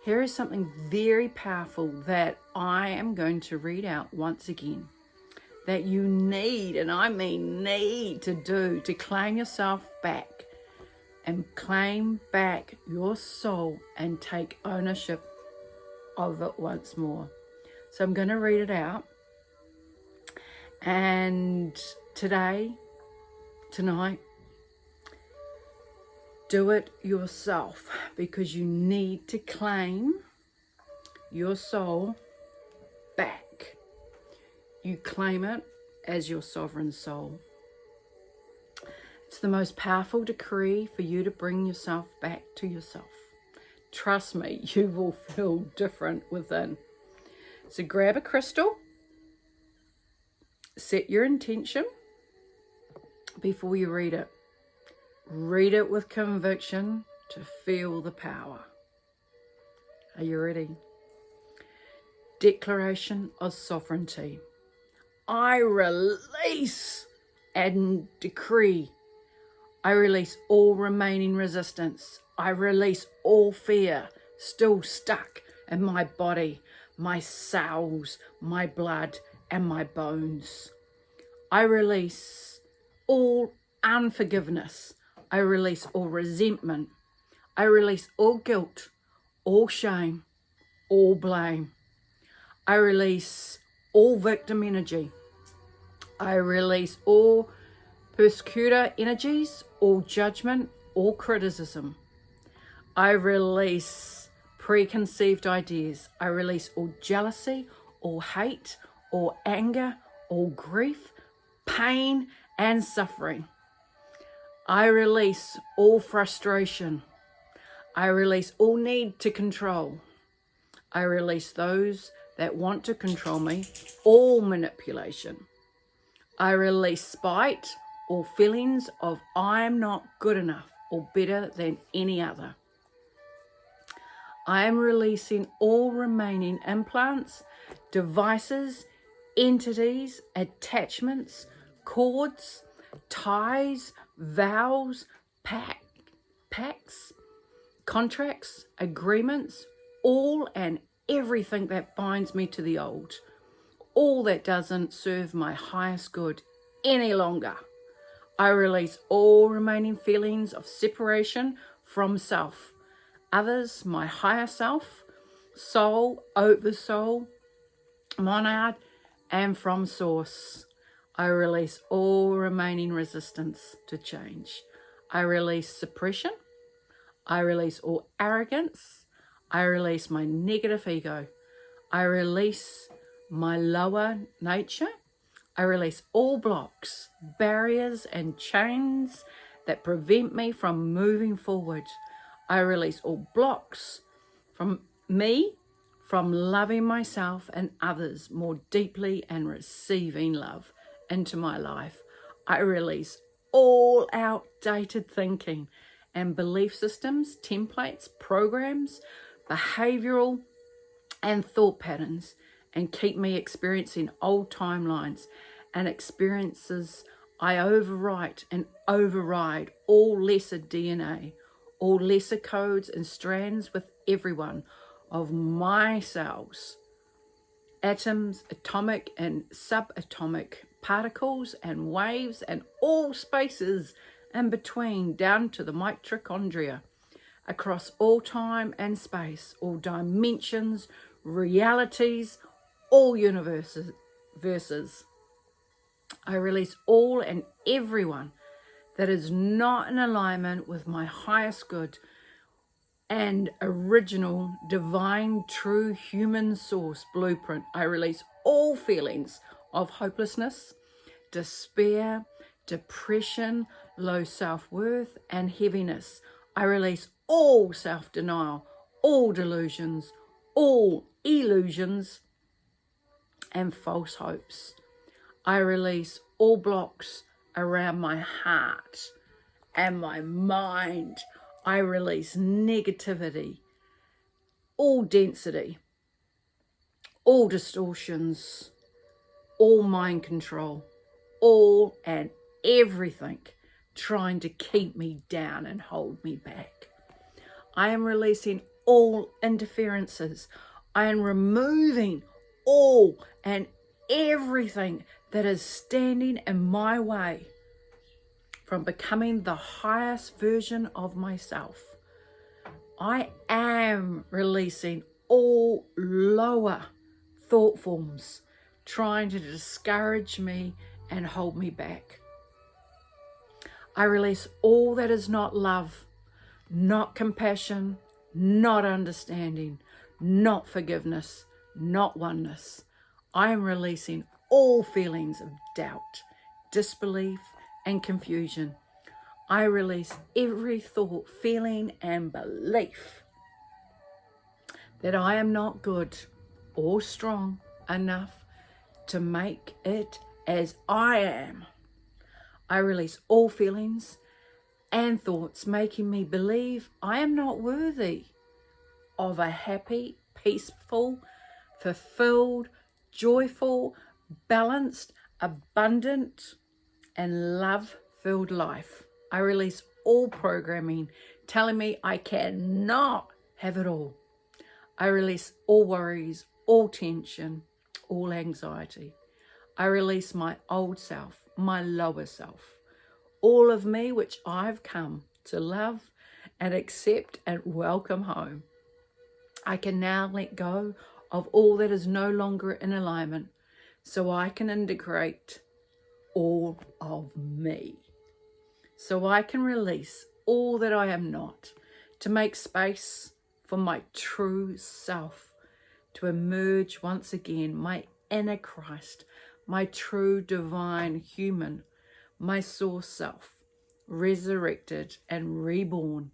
Here is something very powerful that I am going to read out once again, that you need, and I mean need, to do to claim yourself back and claim back your soul and take ownership of it once more. So I'm going to read it out. And tonight, do it yourself, because you need to claim your soul back. You claim it as your sovereign soul. It's the most powerful decree for you to bring yourself back to yourself. Trust me, you will feel different within. So grab a crystal, set your intention before you read it. Read it with conviction to feel the power. Are you ready? Declaration of sovereignty. I release and decree. I release all remaining resistance. I release all fear still stuck in my body, my cells, my blood, and my bones. I release all unforgiveness. I release all resentment. I release all guilt, all shame, all blame. I release all victim energy. I release all persecutor energies, all judgment, all criticism. I release preconceived ideas. I release all jealousy, all hate, all anger, all grief, pain, and suffering. I release all frustration. I release all need to control. I release those that want to control me, all manipulation. I release spite, all feelings of I am not good enough or better than any other. I am releasing all remaining implants, devices, entities, attachments, cords, ties, vows, pacts, contracts, agreements, all and everything that binds me to the old, all that doesn't serve my highest good any longer. I release all remaining feelings of separation from self, others, my higher self, soul, oversoul, monad, and from source. I release all remaining resistance to change. I release suppression. I release all arrogance. I release my negative ego. I release my lower nature. I release all blocks, barriers, and chains that prevent me from moving forward. I release all blocks from me, from loving myself and others more deeply and receiving love into my life. I release all outdated thinking and belief systems, templates, programs, behavioral and thought patterns, and keep me experiencing old timelines and experiences. I overwrite and override all lesser DNA, all lesser codes and strands with everyone of my cells, atoms, atomic and subatomic particles and waves, and all spaces in between, down to the mitochondria, across all time and space, all dimensions, realities, all universes. I release all and everyone that is not in alignment with my highest good and original divine true human source blueprint. I release all feelings of hopelessness, despair, depression, low self-worth, and heaviness. I release all self-denial, all delusions, all illusions, and false hopes. I release all blocks around my heart and my mind. I release negativity, all density, all distortions, all mind control, all and everything trying to keep me down and hold me back. I am releasing all interferences. I am removing all and everything that is standing in my way from becoming the highest version of myself. I am releasing all lower thought forms trying to discourage me and hold me back. I release all that is not love, not compassion, not understanding, not forgiveness, not oneness. I am releasing all feelings of doubt, disbelief, and confusion. I release every thought, feeling, and belief that I am not good or strong enough to make it as I am. I release all feelings and thoughts making me believe I am not worthy of a happy, peaceful, fulfilled, joyful, balanced, abundant, and love-filled life. I release all programming telling me I cannot have it all. I release all worries, all tension, all anxiety. I release my old self, my lower self, all of me which I've come to love and accept and welcome home. I can now let go of all that is no longer in alignment so I can integrate all of me. So I can release all that I am not to make space for my true self to emerge once again, my inner Christ, my true divine human, my source self, resurrected and reborn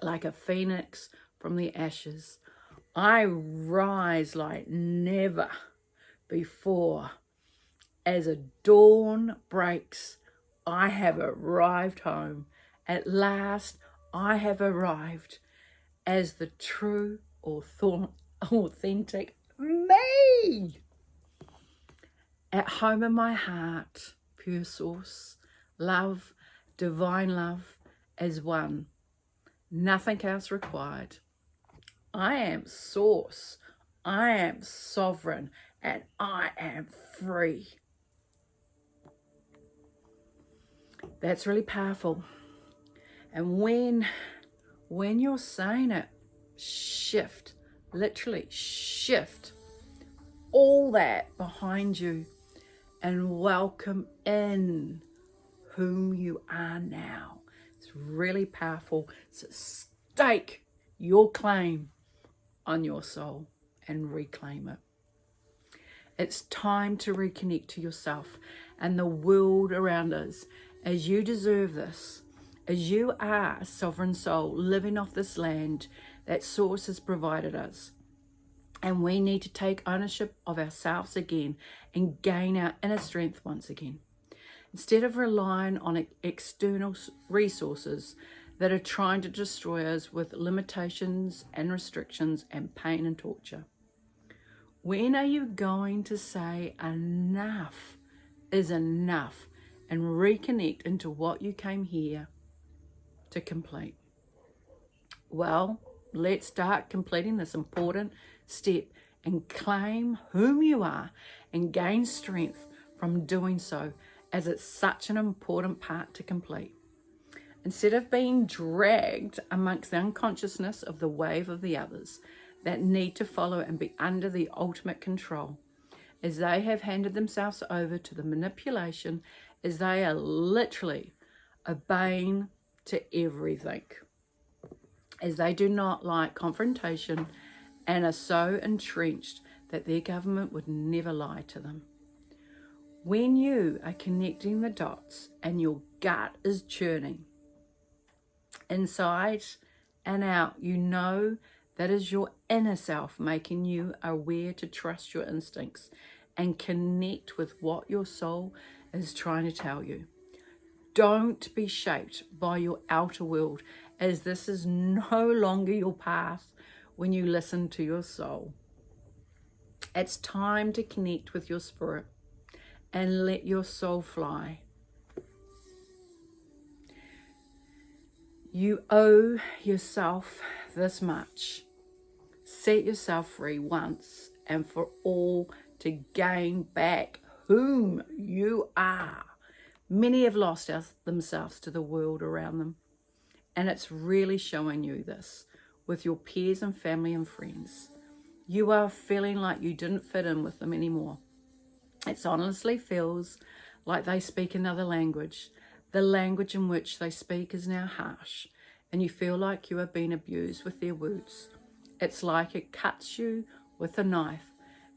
like a phoenix from the ashes. I rise like never before. As a dawn breaks, I have arrived home. At last, I have arrived as the true, authentic me. At home in my heart, pure source, love, divine love, as one. Nothing else required. I am source. I am sovereign, and I am free. That's really powerful. And when you're saying it, shift, literally shift all that behind you and welcome in whom you are now. It's really powerful. So stake your claim on your soul and reclaim it. It's time to reconnect to yourself and the world around us, as you deserve this, as you are a sovereign soul living off this land that Source has provided us. And we need to take ownership of ourselves again and gain our inner strength once again. Instead of relying on external resources that are trying to destroy us with limitations and restrictions and pain and torture. When are you going to say enough is enough and reconnect into what you came here to complete? Well, let's start completing this important step and claim whom you are and gain strength from doing so, as it's such an important part to complete. Instead of being dragged amongst the unconsciousness of the wave of the others that need to follow and be under the ultimate control, as they have handed themselves over to the manipulation, as they are literally obeying to everything, as they do not like confrontation and are so entrenched that their government would never lie to them. When you are connecting the dots and your gut is churning, inside and out, you know that is your inner self making you aware to trust your instincts and connect with what your soul is trying to tell you. Don't be shaped by your outer world, as this is no longer your path when you listen to your soul. It's time to connect with your spirit and let your soul fly. You owe yourself this much. Set yourself free once and for all to gain back whom you are. Many have lost themselves to the world around them, and it's really showing you this with your peers and family and friends. You are feeling like you didn't fit in with them anymore. It honestly feels like they speak another language. The language in which they speak is now harsh, and you feel like you are being abused with their words. It's like it cuts you with a knife,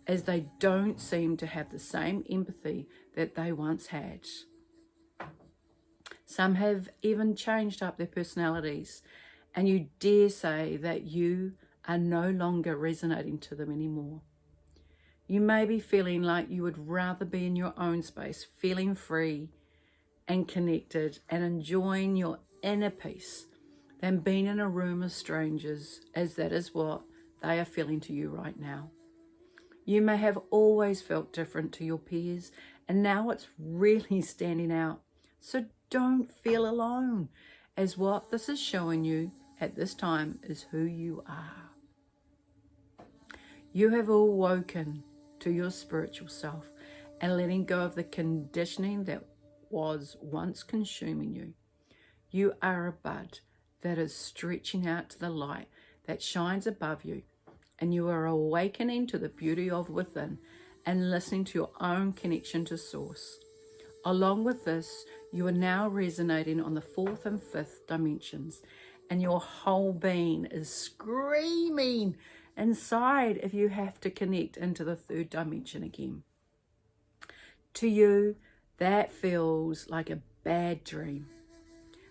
as they don't seem to have the same empathy that they once had. Some have even changed up their personalities, and you dare say that you are no longer resonating to them anymore. You may be feeling like you would rather be in your own space, feeling free and connected and enjoying your inner peace than being in a room of strangers, as that is what they are feeling to you right now. You may have always felt different to your peers, and now it's really standing out. So don't feel alone, as what this is showing you at this time is who you are. You have awoken to your spiritual self and letting go of the conditioning that was once consuming you. You are a bud that is stretching out to the light that shines above you, and you are awakening to the beauty of within and listening to your own connection to source. Along with this, you are now resonating on the 4th and 5th dimensions, and your whole being is screaming inside if you have to connect into the 3rd dimension again. To you, that feels like a bad dream.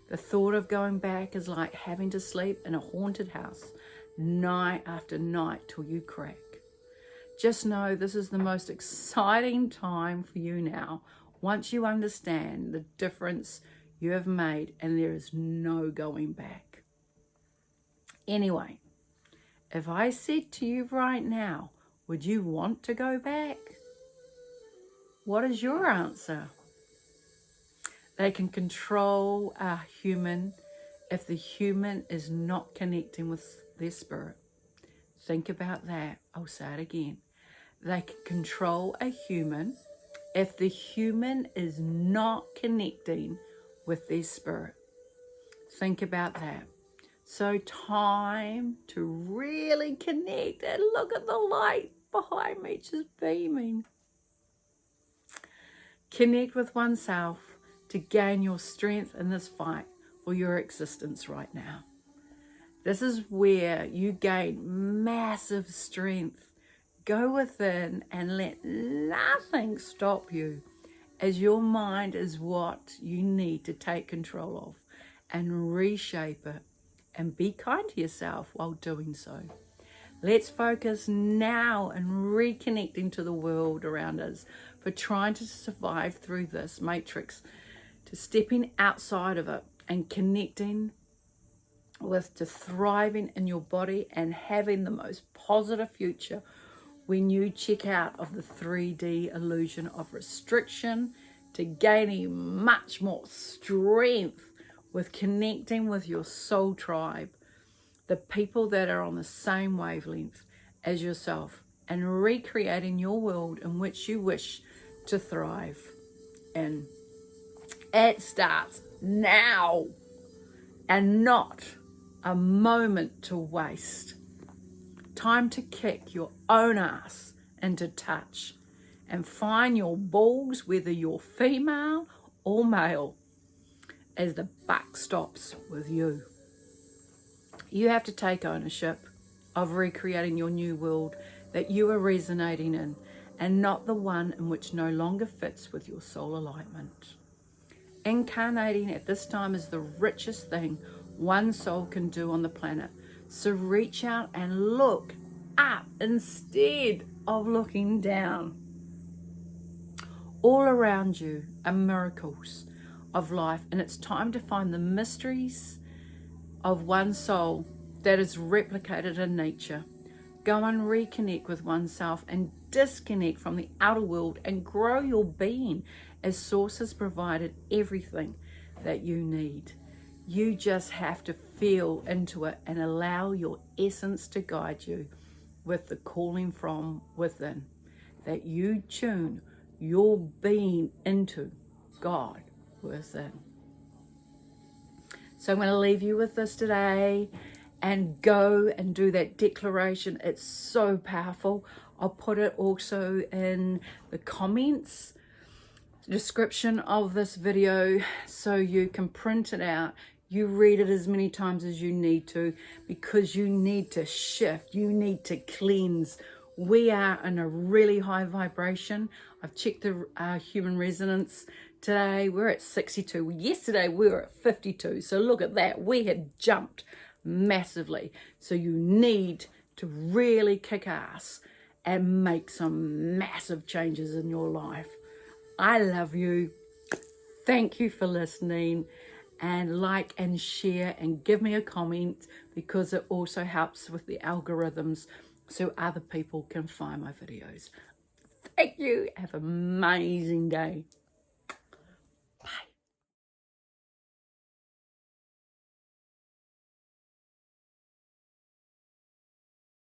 The thought of going back is like having to sleep in a haunted house night after night till you crack. Just know this is the most exciting time for you now, once you understand the difference you have made and there is no going back. Anyway, if I said to you right now, would you want to go back? What is your answer? They can control a human if the human is not connecting with their spirit. Think about that. I'll say it again. They can control a human if the human is not connecting with their spirit. Think about that. So time to really connect, and look at the light behind me just beaming. Connect with oneself to gain your strength in this fight for your existence right now. This is where you gain massive strength. Go within and let nothing stop you, as your mind is what you need to take control of and reshape it, and be kind to yourself while doing so. Let's focus now and reconnecting to the world around us, for trying to survive through this matrix, to stepping outside of it and connecting with, to thriving in your body and having the most positive future when you check out of the 3D illusion of restriction, to gaining much more strength with connecting with your soul tribe, the people that are on the same wavelength as yourself, and recreating your world in which you wish to thrive in. It starts now, and not a moment to waste. Time to kick your own ass into touch and find your balls, whether you're female or male, as the buck stops with you. You have to take ownership of recreating your new world that you are resonating in, and not the one in which no longer fits with your soul alignment. Incarnating at this time is the richest thing one soul can do on the planet. So reach out and look up instead of looking down. All around you are miracles of life, and it's time to find the mysteries of one soul that is replicated in nature. Go and reconnect with oneself and disconnect from the outer world and grow your being, as Source has provided everything that you need. You just have to feel into it and allow your essence to guide you with the calling from within, that you tune your being into God within. So I'm going to leave you with this today, and go and do that declaration. It's so powerful. I'll put it also in the comments description of this video so you can print it out. You read it as many times as you need to, because you need to shift, you need to cleanse. We are in a really high vibration. I've checked the human resonance today. We're at 62. Yesterday we were at 52. So look at that. We had jumped massively. So you need to really kick ass and make some massive changes in your life. I love you. Thank you for listening, and like and share and give me a comment, because it also helps with the algorithms so other people can find my videos. Thank you. Have an amazing day.